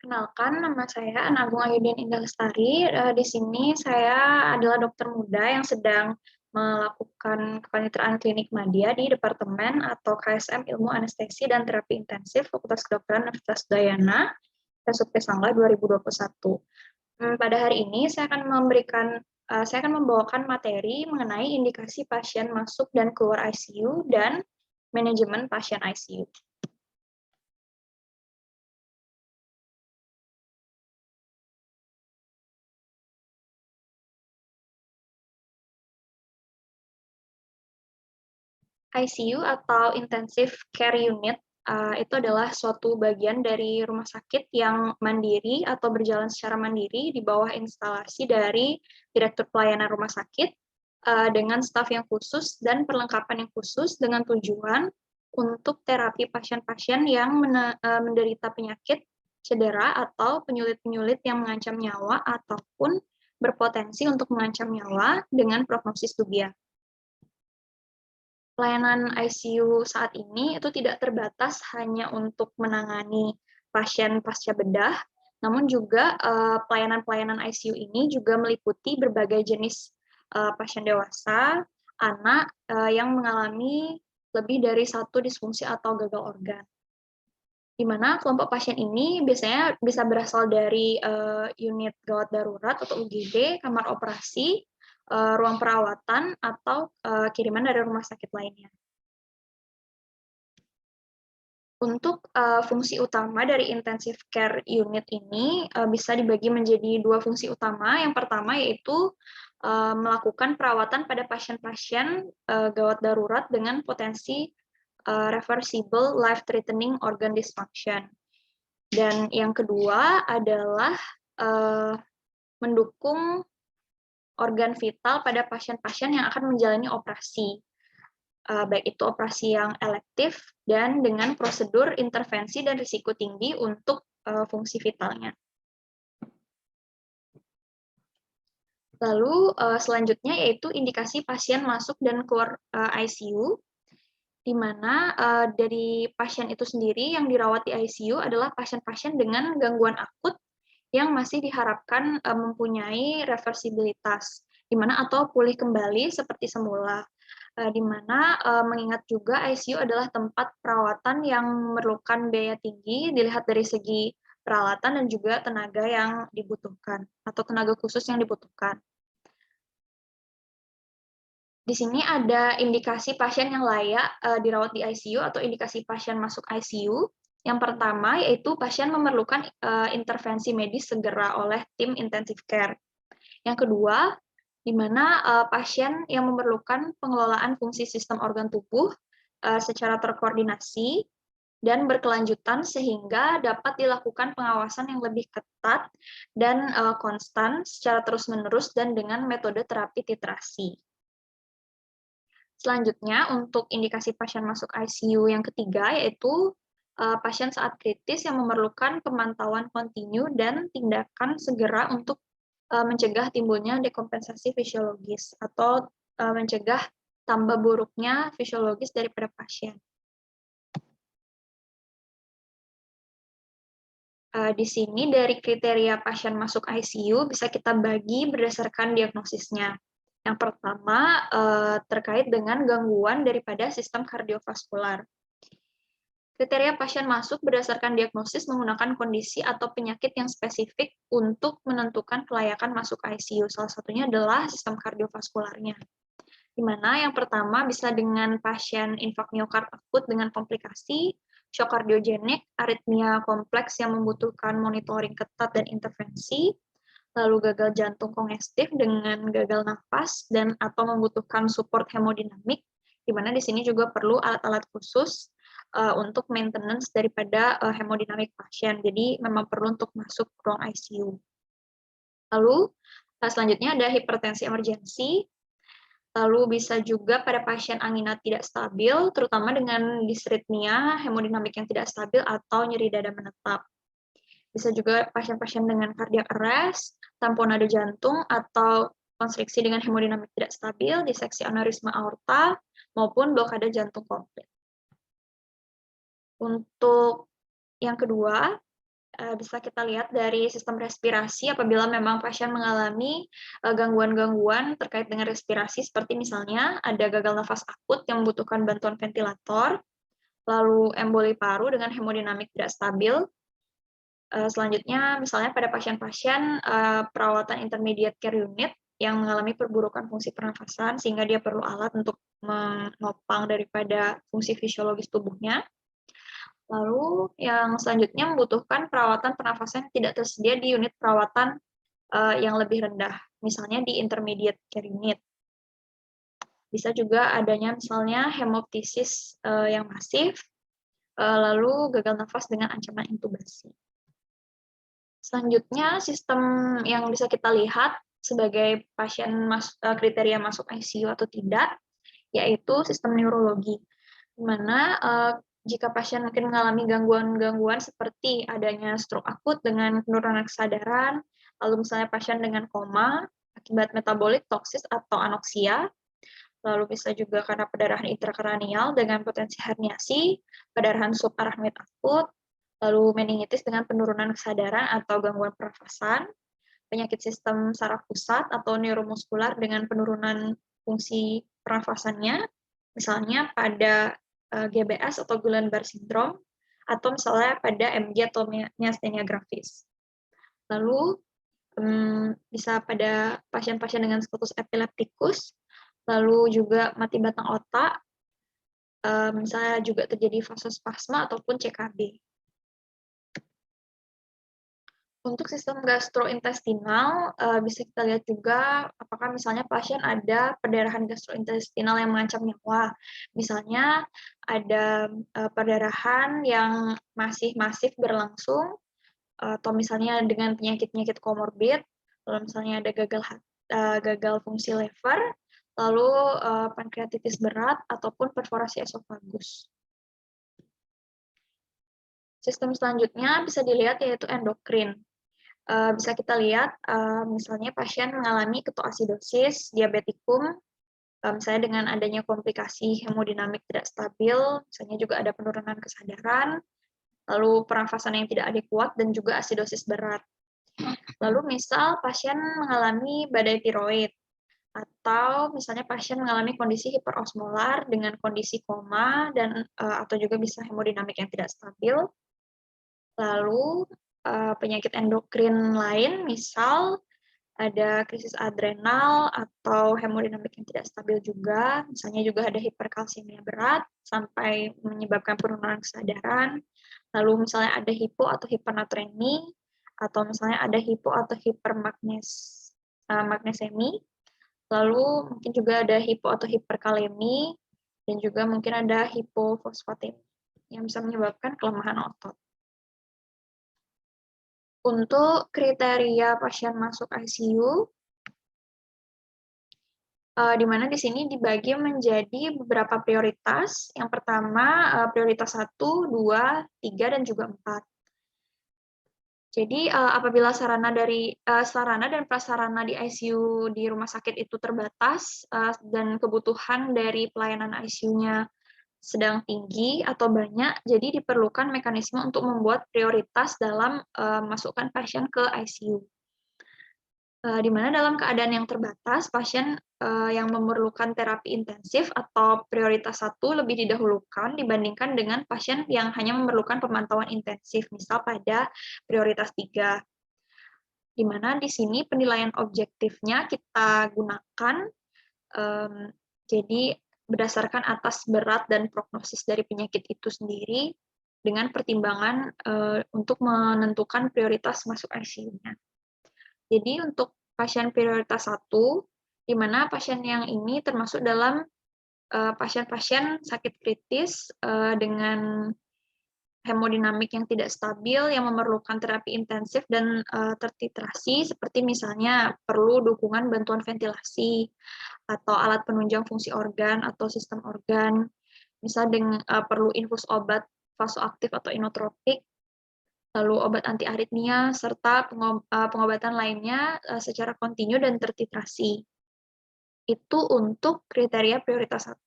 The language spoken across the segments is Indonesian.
Kenalkan, nama saya Ana Agung Ayudin Indah Lestari. Di sini saya adalah dokter muda yang sedang melakukan kepanitiaan klinik media di Departemen atau KSM Ilmu Anestesi dan Terapi Intensif Fakultas Kedokteran Universitas Udayana, Resup Sangla 2021. Pada hari ini saya akan membawakan materi mengenai indikasi pasien masuk dan keluar ICU dan manajemen pasien ICU. ICU atau Intensive Care Unit itu adalah suatu bagian dari rumah sakit yang mandiri atau berjalan secara mandiri di bawah instalasi dari Direktur Pelayanan Rumah Sakit dengan staf yang khusus dan perlengkapan yang khusus dengan tujuan untuk terapi pasien-pasien yang menderita penyakit, cedera, atau penyulit-penyulit yang mengancam nyawa ataupun berpotensi untuk mengancam nyawa dengan prognosis dubiah. Pelayanan ICU saat ini itu tidak terbatas hanya untuk menangani pasien pasca bedah, namun juga pelayanan-pelayanan ICU ini juga meliputi berbagai jenis pasien dewasa, anak yang mengalami lebih dari satu disfungsi atau gagal organ. Di mana kelompok pasien ini biasanya bisa berasal dari unit gawat darurat atau UGD, kamar operasi, ruang perawatan, atau kiriman dari rumah sakit lainnya. Untuk fungsi utama dari intensive care unit ini bisa dibagi menjadi dua fungsi utama. Yang pertama yaitu melakukan perawatan pada pasien-pasien gawat darurat dengan potensi reversible life-threatening organ dysfunction. Dan yang kedua adalah mendukung organ vital pada pasien-pasien yang akan menjalani operasi, baik itu operasi yang elektif dan dengan prosedur intervensi dan risiko tinggi untuk fungsi vitalnya. Lalu selanjutnya yaitu indikasi pasien masuk dan keluar ICU, di mana dari pasien itu sendiri yang dirawat di ICU adalah pasien-pasien dengan gangguan akut yang masih diharapkan mempunyai reversibilitas, di mana atau pulih kembali seperti semula. Di mana mengingat juga ICU adalah tempat perawatan yang memerlukan biaya tinggi, dilihat dari segi peralatan dan juga tenaga yang dibutuhkan, atau tenaga khusus yang dibutuhkan. Di sini ada indikasi pasien yang layak dirawat di ICU atau indikasi pasien masuk ICU. Yang pertama yaitu pasien memerlukan intervensi medis segera oleh tim intensive care. Yang kedua, di mana pasien yang memerlukan pengelolaan fungsi sistem organ tubuh secara terkoordinasi dan berkelanjutan sehingga dapat dilakukan pengawasan yang lebih ketat dan konstan secara terus-menerus dan dengan metode terapi titrasi. Selanjutnya, untuk indikasi pasien masuk ICU yang ketiga, yaitu pasien saat kritis yang memerlukan pemantauan kontinu dan tindakan segera untuk mencegah timbulnya dekompensasi fisiologis atau mencegah tambah buruknya fisiologis daripada pasien. Di sini dari kriteria pasien masuk ICU bisa kita bagi berdasarkan diagnosisnya. Yang pertama terkait dengan gangguan daripada sistem kardiovaskular. Kriteria pasien masuk berdasarkan diagnosis menggunakan kondisi atau penyakit yang spesifik untuk menentukan kelayakan masuk ICU. Salah satunya adalah sistem kardiovaskularnya. Di mana yang pertama bisa dengan pasien infak miokard akut dengan komplikasi, shock kardiogenik, aritmia kompleks yang membutuhkan monitoring ketat dan intervensi, lalu gagal jantung kongestif dengan gagal nafas dan atau membutuhkan support hemodinamik, di mana di sini juga perlu alat-alat khusus untuk maintenance daripada hemodinamik pasien. Jadi memang perlu untuk masuk ruang ICU. Lalu selanjutnya ada hipertensi emergensi. Lalu bisa juga pada pasien angina tidak stabil, terutama dengan disritmia, hemodinamik yang tidak stabil atau nyeri dada menetap. Bisa juga pasien-pasien dengan cardiac arrest, tamponade jantung, atau konstriksi dengan hemodinamik tidak stabil, diseksi aneurisma aorta, maupun blokade jantung komplit. Untuk yang kedua, bisa kita lihat dari sistem respirasi apabila memang pasien mengalami gangguan-gangguan terkait dengan respirasi, seperti misalnya ada gagal nafas akut yang membutuhkan bantuan ventilator, lalu emboli paru dengan hemodinamik tidak stabil. Selanjutnya, misalnya pada pasien-pasien perawatan intermediate care unit yang mengalami perburukan fungsi pernafasan sehingga dia perlu alat untuk menopang daripada fungsi fisiologis tubuhnya. Lalu yang selanjutnya membutuhkan perawatan pernafasan yang tidak tersedia di unit perawatan yang lebih rendah, misalnya di intermediate care unit. Bisa juga adanya misalnya hemoptisis yang masif, lalu gagal nafas dengan ancaman intubasi. Selanjutnya, sistem yang bisa kita lihat sebagai pasien kriteria masuk ICU atau tidak, yaitu sistem neurologi, di mana jika pasien mungkin mengalami gangguan-gangguan seperti adanya stroke akut dengan penurunan kesadaran, lalu misalnya pasien dengan koma akibat metabolik toksis atau anoksia, lalu bisa juga karena perdarahan intrakranial dengan potensi herniasi, perdarahan subarachnoid akut, lalu meningitis dengan penurunan kesadaran atau gangguan pernafasan, penyakit sistem saraf pusat atau neuromuskular dengan penurunan fungsi pernafasannya, misalnya pada GBS atau Guillain-Barré syndrome, atau misalnya pada MG atau myasthenia gravis. Lalu bisa pada pasien-pasien dengan status epileptikus, lalu juga mati batang otak, misalnya juga terjadi vasospasma ataupun CKB. Untuk sistem gastrointestinal, bisa kita lihat juga apakah misalnya pasien ada perdarahan gastrointestinal yang mengancam nyawa. Misalnya ada perdarahan yang masih masif berlangsung, atau misalnya dengan penyakit-penyakit komorbid, lalu misalnya ada gagal fungsi lever, lalu pankreatitis berat, ataupun perforasi esofagus. Sistem selanjutnya bisa dilihat yaitu endokrin. Bisa kita lihat, misalnya pasien mengalami ketoasidosis, diabetikum, misalnya dengan adanya komplikasi hemodinamik tidak stabil, misalnya juga ada penurunan kesadaran, lalu pernafasan yang tidak adekuat, dan juga asidosis berat. Lalu misal pasien mengalami badai tiroid, atau misalnya pasien mengalami kondisi hiperosmolar dengan kondisi koma, dan atau juga bisa hemodinamik yang tidak stabil. Lalu penyakit endokrin lain, misal ada krisis adrenal atau hemodinamik yang tidak stabil juga, misalnya juga ada hiperkalsemia berat sampai menyebabkan penurunan kesadaran, lalu misalnya ada hipo atau hipernatremi, atau misalnya ada hipo atau hipermagnesemi, lalu mungkin juga ada hipo atau hiperkalemi, dan juga mungkin ada hipofosfatemi yang bisa menyebabkan kelemahan otot. Untuk kriteria pasien masuk ICU, di mana di sini dibagi menjadi beberapa prioritas. Yang pertama, prioritas 1, 2, 3, dan juga 4. Jadi, apabila sarana dan prasarana di ICU di rumah sakit itu terbatas, dan kebutuhan dari pelayanan ICU-nya sedang tinggi atau banyak, jadi diperlukan mekanisme untuk membuat prioritas dalam masukkan pasien ke ICU. Di mana dalam keadaan yang terbatas, pasien yang memerlukan terapi intensif atau prioritas 1 lebih didahulukan dibandingkan dengan pasien yang hanya memerlukan pemantauan intensif, misal pada prioritas 3. Di mana di sini penilaian objektifnya kita gunakan, jadi berdasarkan atas berat dan prognosis dari penyakit itu sendiri, dengan pertimbangan untuk menentukan prioritas masuk ICU-nya. Jadi untuk pasien prioritas 1, di mana pasien yang ini termasuk dalam pasien-pasien sakit kritis dengan hemodinamik yang tidak stabil, yang memerlukan terapi intensif dan tertitrasi, seperti misalnya perlu dukungan bantuan ventilasi, atau alat penunjang fungsi organ atau sistem organ, misal perlu infus obat vasoaktif atau inotropik, lalu obat antiaritmia, serta pengobatan lainnya secara kontinu dan tertitrasi. Itu untuk kriteria prioritas 1.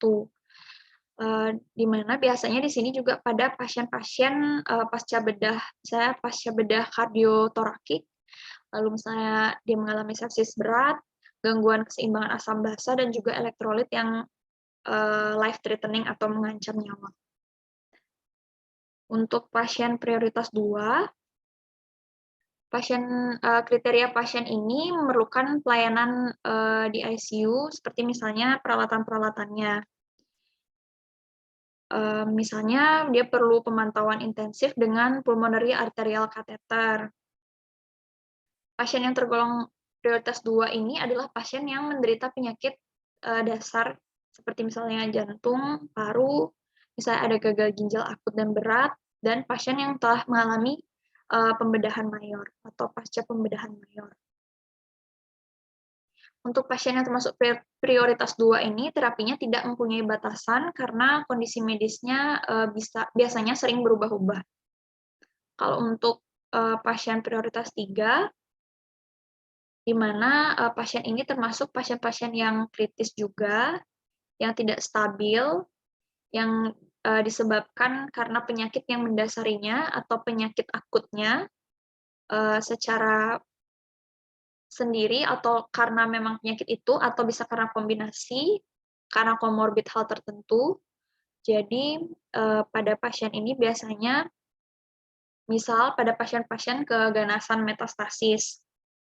Di mana biasanya di sini juga pada pasien-pasien pasca bedah, misalnya pasca bedah kardiotorakik, lalu misalnya dia mengalami sepsis berat, gangguan keseimbangan asam basa, dan juga elektrolit yang life threatening atau mengancam nyawa. Untuk pasien prioritas 2, kriteria pasien ini memerlukan pelayanan di ICU seperti misalnya peralatan-peralatannya. Misalnya dia perlu pemantauan intensif dengan pulmonary arterial catheter. Pasien yang tergolong prioritas 2 ini adalah pasien yang menderita penyakit dasar seperti misalnya jantung, paru, misalnya ada gagal ginjal akut dan berat, dan pasien yang telah mengalami pembedahan mayor atau pasca pembedahan mayor. Untuk pasien yang termasuk prioritas 2 ini, terapinya tidak mempunyai batasan karena kondisi medisnya biasanya sering berubah-ubah. Kalau untuk pasien prioritas 3, di mana pasien ini termasuk pasien-pasien yang kritis juga, yang tidak stabil, yang disebabkan karena penyakit yang mendasarinya atau penyakit akutnya secara sendiri atau karena memang penyakit itu, atau bisa karena kombinasi, karena komorbid hal tertentu. Jadi pada pasien ini biasanya, misal pada pasien-pasien keganasan metastasis,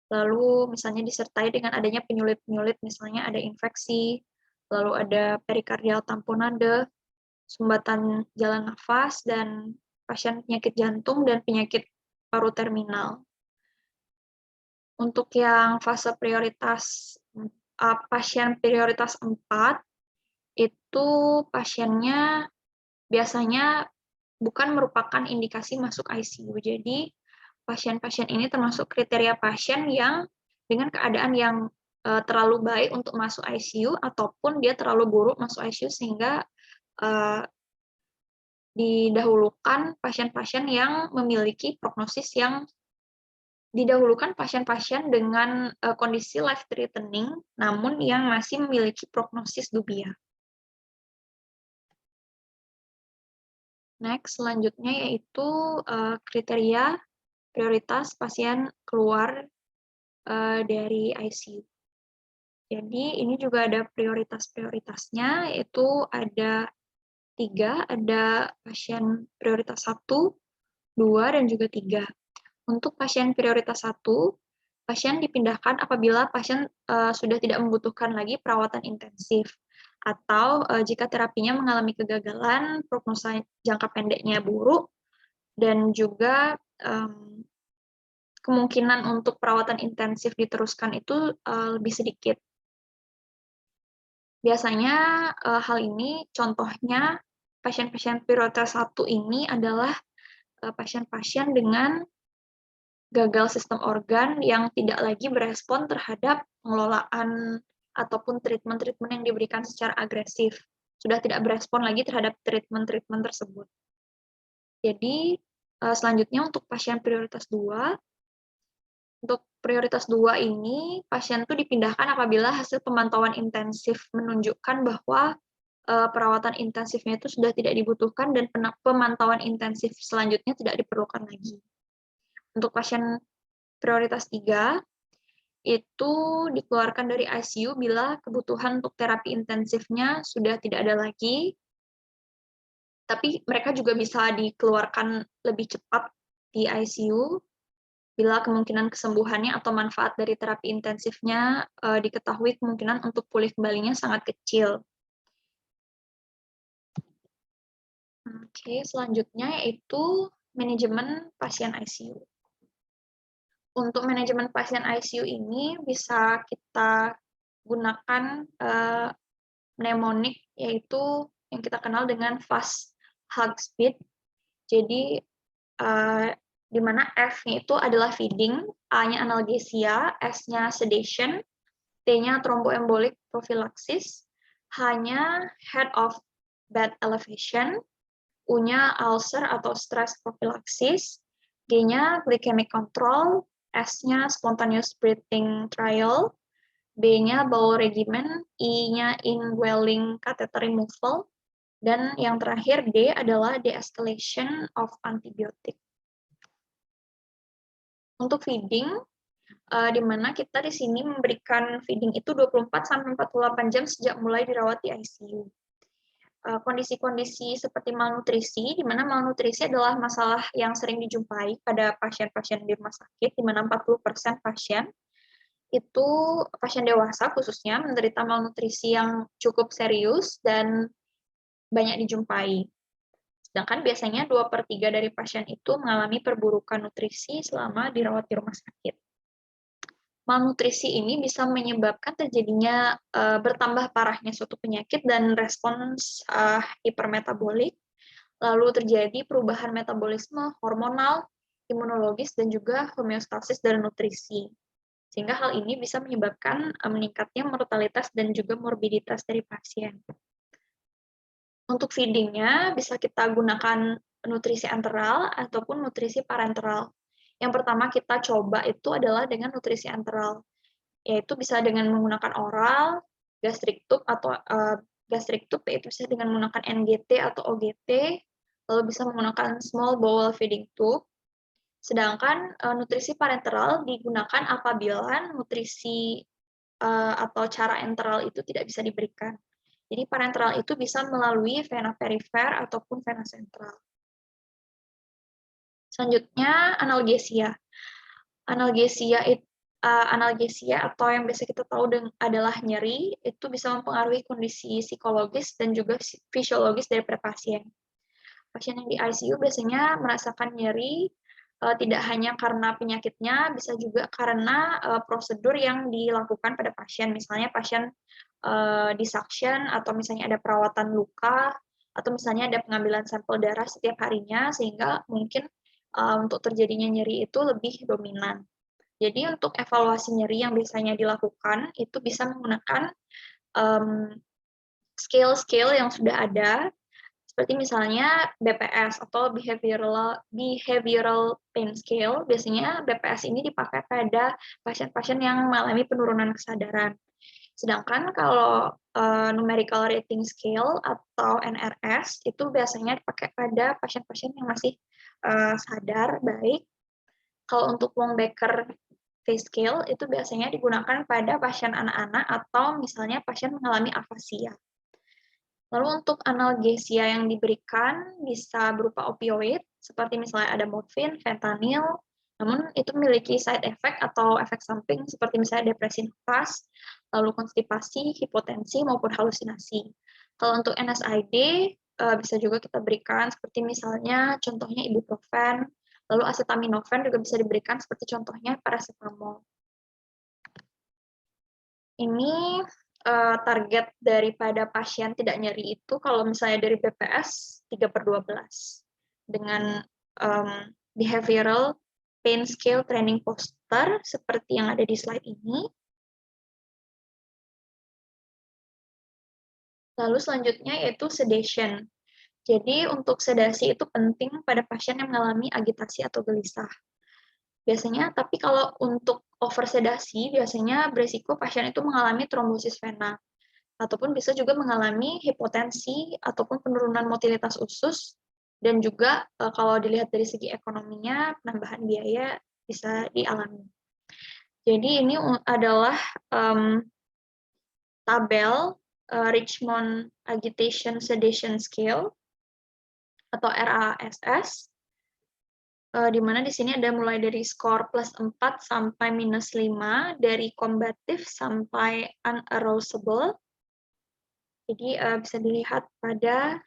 lalu misalnya disertai dengan adanya penyulit-penyulit, misalnya ada infeksi, lalu ada perikardial tamponade, sumbatan jalan nafas, dan pasien penyakit jantung dan penyakit paru terminal. Untuk yang fase prioritas pasien prioritas 4, itu pasiennya biasanya bukan merupakan indikasi masuk ICU. Jadi pasien-pasien ini termasuk kriteria pasien yang dengan keadaan yang terlalu baik untuk masuk ICU ataupun dia terlalu buruk masuk ICU, sehingga didahulukan pasien-pasien yang memiliki prognosis yang didahulukan pasien-pasien dengan kondisi life threatening, namun yang masih memiliki prognosis dubiah. Next, selanjutnya yaitu kriteria prioritas pasien keluar dari ICU. Jadi ini juga ada prioritas-prioritasnya, yaitu ada 3, ada pasien prioritas 1, 2, dan juga 3. Untuk pasien prioritas 1, pasien dipindahkan apabila pasien sudah tidak membutuhkan lagi perawatan intensif, atau jika terapinya mengalami kegagalan, prognosa jangka pendeknya buruk, dan juga kemungkinan untuk perawatan intensif diteruskan itu lebih sedikit. Biasanya hal ini contohnya pasien-pasien prioritas 1 ini adalah pasien-pasien dengan gagal sistem organ yang tidak lagi berespon terhadap pengelolaan ataupun treatment-treatment yang diberikan secara agresif. Sudah tidak berespon lagi terhadap treatment-treatment tersebut. Jadi, selanjutnya untuk pasien prioritas 2, untuk prioritas 2 ini, pasien itu dipindahkan apabila hasil pemantauan intensif menunjukkan bahwa perawatan intensifnya itu sudah tidak dibutuhkan dan pemantauan intensif selanjutnya tidak diperlukan lagi. Untuk pasien prioritas 3, itu dikeluarkan dari ICU bila kebutuhan untuk terapi intensifnya sudah tidak ada lagi, tapi mereka juga bisa dikeluarkan lebih cepat di ICU bila kemungkinan kesembuhannya atau manfaat dari terapi intensifnya diketahui kemungkinan untuk pulih kembalinya sangat kecil. Oke, selanjutnya yaitu manajemen pasien ICU. Untuk manajemen pasien ICU ini bisa kita gunakan mnemonik, yaitu yang kita kenal dengan fast hug speed. Jadi di mana F-nya itu adalah feeding, A-nya analgesia, S-nya sedation, T-nya thromboembolic prophylaxis, H-nya head of bed elevation, U-nya ulcer atau stress prophylaxis, G-nya glycemic control, S-nya spontaneous breathing trial, B-nya bowel regimen, I-nya indwelling catheter removal, Dan yang terakhir D adalah de-escalation of antibiotic. Untuk feeding, di mana kita di sini memberikan feeding itu 24-48 jam sejak mulai dirawat di ICU. Kondisi-kondisi seperti malnutrisi, di mana malnutrisi adalah masalah yang sering dijumpai pada pasien-pasien di rumah sakit, di mana 40% pasien itu pasien dewasa khususnya menderita malnutrisi yang cukup serius dan banyak dijumpai. Sedangkan biasanya 2/3 dari pasien itu mengalami perburukan nutrisi selama dirawat di rumah sakit. Malnutrisi ini bisa menyebabkan terjadinya bertambah parahnya suatu penyakit dan respons hipermetabolik, lalu terjadi perubahan metabolisme, hormonal, imunologis, dan juga homeostasis dari nutrisi. Sehingga hal ini bisa menyebabkan meningkatnya mortalitas dan juga morbiditas dari pasien. Untuk feeding-nya bisa kita gunakan nutrisi enteral ataupun nutrisi parenteral. Yang pertama kita coba itu adalah dengan nutrisi enteral, yaitu bisa dengan menggunakan oral, gastric tube atau gastric tube yaitu bisa dengan menggunakan NGT atau OGT, lalu bisa menggunakan small bowel feeding tube. Sedangkan nutrisi parenteral digunakan apabila nutrisi atau cara enteral itu tidak bisa diberikan. Jadi parenteral itu bisa melalui vena perifer ataupun vena sentral. Selanjutnya analgesia. Analgesia atau yang biasa kita tahu adalah nyeri, itu bisa mempengaruhi kondisi psikologis dan juga fisiologis dari pasien. Pasien yang di ICU biasanya merasakan nyeri tidak hanya karena penyakitnya, bisa juga karena prosedur yang dilakukan pada pasien. Misalnya pasien disuction atau misalnya ada perawatan luka atau misalnya ada pengambilan sampel darah setiap harinya sehingga mungkin untuk terjadinya nyeri itu lebih dominan. Jadi untuk evaluasi nyeri yang biasanya dilakukan itu bisa menggunakan scale-scale yang sudah ada, seperti misalnya BPS atau Behavioral Pain Scale. Biasanya BPS ini dipakai pada pasien-pasien yang mengalami penurunan kesadaran. Sedangkan kalau Numerical Rating Scale atau NRS itu biasanya dipakai pada pasien-pasien yang masih sadar baik. Kalau untuk Wong-Baker Face Scale itu biasanya digunakan pada pasien anak-anak atau misalnya pasien mengalami afasia. Lalu untuk analgesia yang diberikan bisa berupa opioid, seperti misalnya ada morfin, fentanyl, namun itu memiliki side effect atau efek samping seperti misalnya depresi nafas, lalu konstipasi, hipotensi, maupun halusinasi. Kalau untuk NSAID, bisa juga kita berikan seperti misalnya contohnya ibuprofen, lalu acetaminophen juga bisa diberikan seperti contohnya paracetamol. Ini target daripada pasien tidak nyeri itu kalau misalnya dari BPS 3/12 dengan Behavioral Pain Scale Training Poster seperti yang ada di slide ini. Lalu selanjutnya yaitu sedation. Jadi untuk sedasi itu penting pada pasien yang mengalami agitasi atau gelisah. Biasanya, tapi kalau untuk oversedasi, biasanya berisiko pasien itu mengalami trombosis vena, ataupun bisa juga mengalami hipotensi, ataupun penurunan motilitas usus, dan juga kalau dilihat dari segi ekonominya, penambahan biaya bisa dialami. Jadi ini adalah tabel Richmond Agitation Sedation Scale, atau RASS, di mana di sini ada mulai dari skor +4 sampai -5, dari combative sampai unarousable. Jadi bisa dilihat pada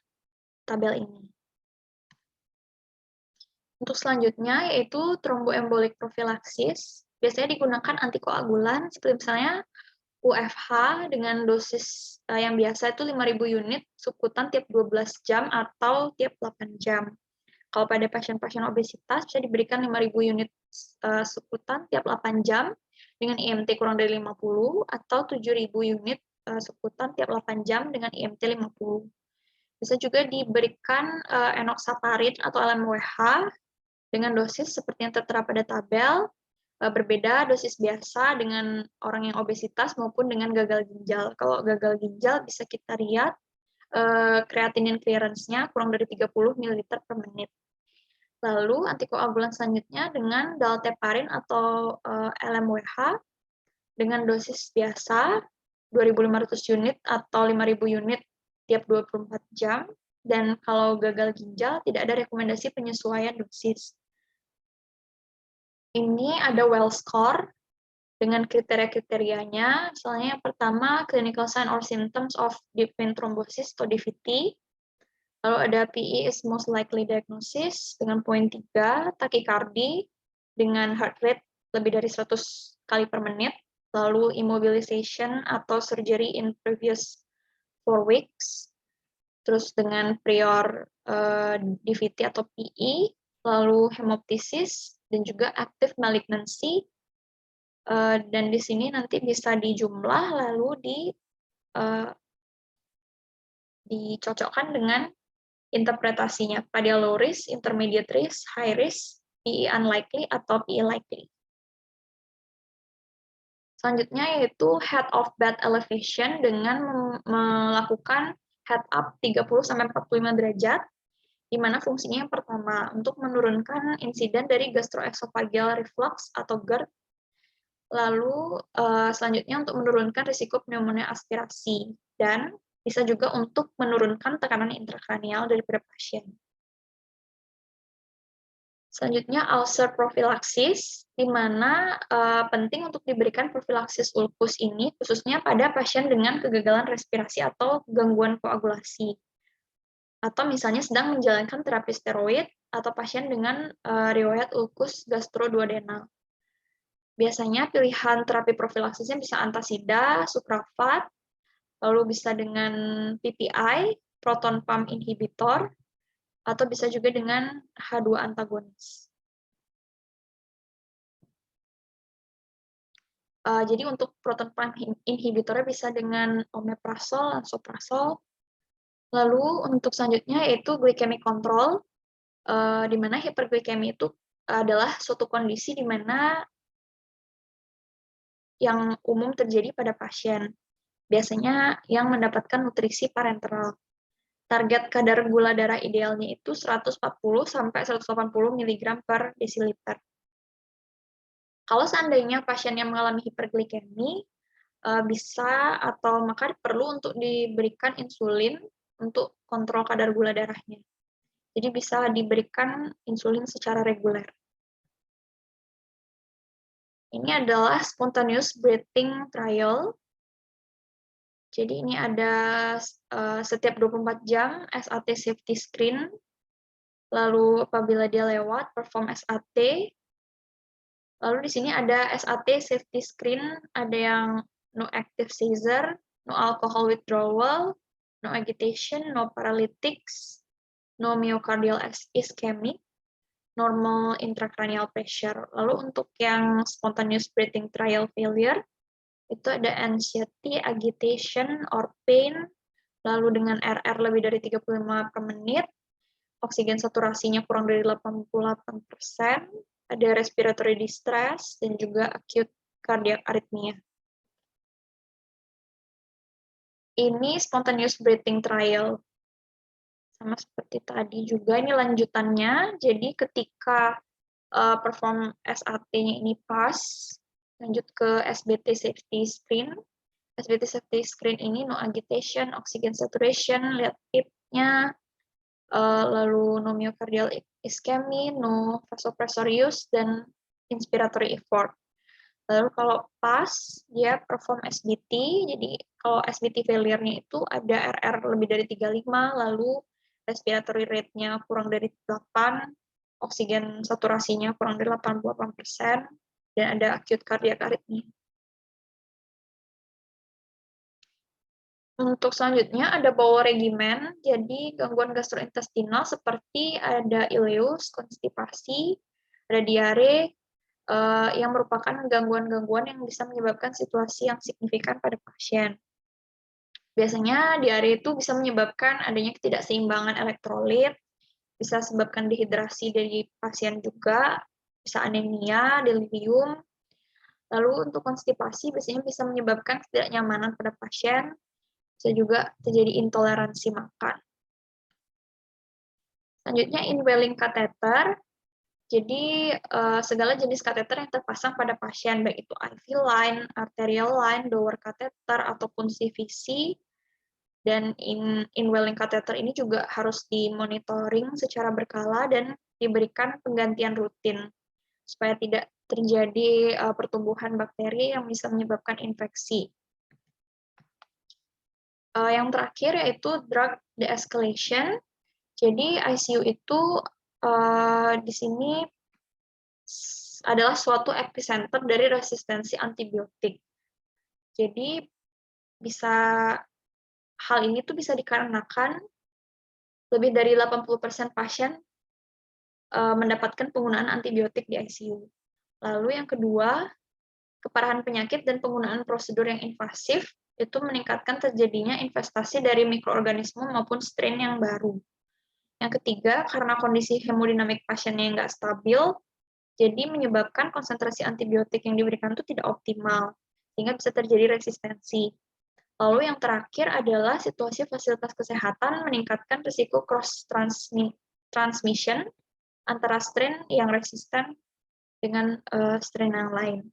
tabel ini. Untuk selanjutnya yaitu thromboembolic prophylaxis. Biasanya digunakan antikoagulan seperti misalnya UFH dengan dosis yang biasa itu 5.000 unit subkutan tiap 12 jam atau tiap 8 jam. Kalau pada pasien-pasien obesitas bisa diberikan 5.000 unit subkutan tiap 8 jam dengan IMT kurang dari 50 atau 7.000 unit subkutan tiap 8 jam dengan IMT 50. Bisa juga diberikan enoxaparin atau LMWH dengan dosis seperti yang tertera pada tabel, berbeda dosis biasa dengan orang yang obesitas maupun dengan gagal ginjal. Kalau gagal ginjal bisa kita lihat kreatinin clearance-nya kurang dari 30 ml per menit. Lalu antikoagulan selanjutnya dengan dalteparin atau LMWH dengan dosis biasa 2.500 unit atau 5.000 unit tiap 24 jam. Dan kalau gagal ginjal, tidak ada rekomendasi penyesuaian dosis. Ini ada well score dengan kriteria-kriterianya. Misalnya yang pertama, clinical sign or symptoms of deep vein thrombosis atau DVT. Lalu ada PE is most likely diagnosis dengan poin 3, takikardi dengan heart rate lebih dari 100 kali per menit. Lalu immobilization atau surgery in previous 4 weeks. Terus dengan prior DVT atau PE, lalu hemoptysis, dan juga active malignancy. Dan di sini nanti bisa dijumlah, lalu dicocokkan dengan interpretasinya, pada low risk, intermediate risk, high risk, PE unlikely, atau PE likely. Selanjutnya yaitu head of bed elevation dengan melakukan head up 30-45 derajat, di mana fungsinya yang pertama untuk menurunkan insiden dari gastroesophageal reflux atau GERD, lalu selanjutnya untuk menurunkan risiko pneumonia aspirasi, dan bisa juga untuk menurunkan tekanan intrakranial daripada pasien. Selanjutnya ulcer prophylaxis, di mana penting untuk diberikan profilaksis ulkus ini khususnya pada pasien dengan kegagalan respirasi atau gangguan koagulasi, atau misalnya sedang menjalankan terapi steroid atau pasien dengan riwayat ulkus gastroduodenal. Biasanya pilihan terapi profilaksisnya bisa antasida, suprafat, lalu bisa dengan PPI, proton pump inhibitor, atau bisa juga dengan H2 antagonis. Jadi untuk proton pump inhibitornya bisa dengan omeprazol, lansoprazol. Lalu untuk selanjutnya yaitu glycemic control, di mana hiperglikemi itu adalah suatu kondisi di mana yang umum terjadi pada pasien. Biasanya yang mendapatkan nutrisi parenteral. Target kadar gula darah idealnya itu 140 sampai 180 mg per desiliter. Kalau seandainya pasien yang mengalami hiperglikemi, bisa atau maka perlu untuk diberikan insulin untuk kontrol kadar gula darahnya. Jadi bisa diberikan insulin secara reguler. Ini adalah spontaneous breathing trial. Jadi ini ada setiap 24 jam SAT safety screen, lalu apabila dia lewat perform SAT, lalu di sini ada SAT safety screen, ada yang no active seizure, no alcohol withdrawal, no agitation, no paralytics, no myocardial ischemic, normal intracranial pressure. Lalu untuk yang spontaneous breathing trial failure, itu ada anxiety, agitation, or pain, lalu dengan RR lebih dari 35 per menit, oksigen saturasinya kurang dari 88%, ada respiratory distress, dan juga acute cardiac arrhythmia. Ini spontaneous breathing trial. Sama seperti tadi juga, ini lanjutannya, jadi ketika perform SAT-nya ini pas, lanjut ke SBT safety screen. SBT safety screen ini no agitation, oxygen saturation, lihat PIP-nya, lalu no myocardial ischemia, no vasopressor use, dan inspiratory effort. Lalu kalau pas, dia perform SBT, jadi kalau SBT failure-nya itu ada RR lebih dari 35, lalu respiratory rate-nya kurang dari 8, oksigen saturasinya kurang dari 88%, dan ada acute cardiac arrhythmia. Untuk selanjutnya ada bowel regimen, jadi gangguan gastrointestinal seperti ada ileus, konstipasi, ada diare, yang merupakan gangguan-gangguan yang bisa menyebabkan situasi yang signifikan pada pasien. Biasanya diare itu bisa menyebabkan adanya ketidakseimbangan elektrolit, bisa sebabkan dehidrasi dari pasien juga, bisa anemia, delirium. Lalu untuk konstipasi biasanya bisa menyebabkan ketidaknyamanan pada pasien, Bisa juga terjadi intoleransi makan. Selanjutnya indwelling catheter. Jadi segala jenis kateter yang terpasang pada pasien, baik itu IV line, arterial line, dower catheter, ataupun CVC, dan indwelling catheter ini juga harus dimonitoring secara berkala dan diberikan penggantian rutin supaya tidak terjadi pertumbuhan bakteri yang bisa menyebabkan infeksi. Yang terakhir yaitu drug de-escalation. Jadi ICU itu di sini adalah suatu epicenter dari resistensi antibiotik. Jadi hal ini tuh bisa dikarenakan lebih dari 80% pasien mendapatkan penggunaan antibiotik di ICU. Lalu yang kedua, keparahan penyakit dan penggunaan prosedur yang invasif itu meningkatkan terjadinya investasi dari mikroorganisme maupun strain yang baru. Yang ketiga, karena kondisi hemodinamik pasiennya yang nggak stabil, jadi menyebabkan konsentrasi antibiotik yang diberikan itu tidak optimal, sehingga bisa terjadi resistensi. Lalu yang terakhir adalah situasi fasilitas kesehatan meningkatkan risiko cross-transmission antara strain yang resisten dengan strain yang lain.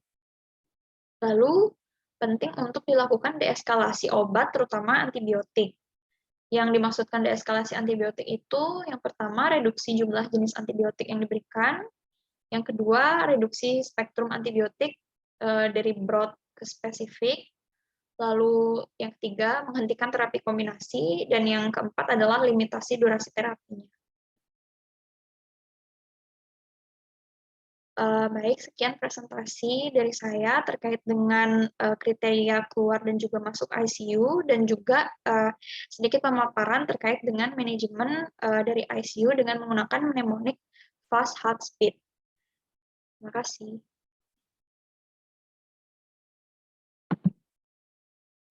Lalu, penting untuk dilakukan deeskalasi obat, terutama antibiotik. Yang dimaksudkan deeskalasi antibiotik itu, yang pertama, reduksi jumlah jenis antibiotik yang diberikan. Yang kedua, reduksi spektrum antibiotik dari broad ke spesifik. Lalu yang ketiga, menghentikan terapi kombinasi. Dan yang keempat adalah limitasi durasi terapinya. Baik, sekian presentasi dari saya terkait dengan kriteria keluar dan juga masuk ICU, dan juga sedikit pemaparan terkait dengan manajemen dari ICU dengan menggunakan mnemonic fast heart speed. Terima kasih.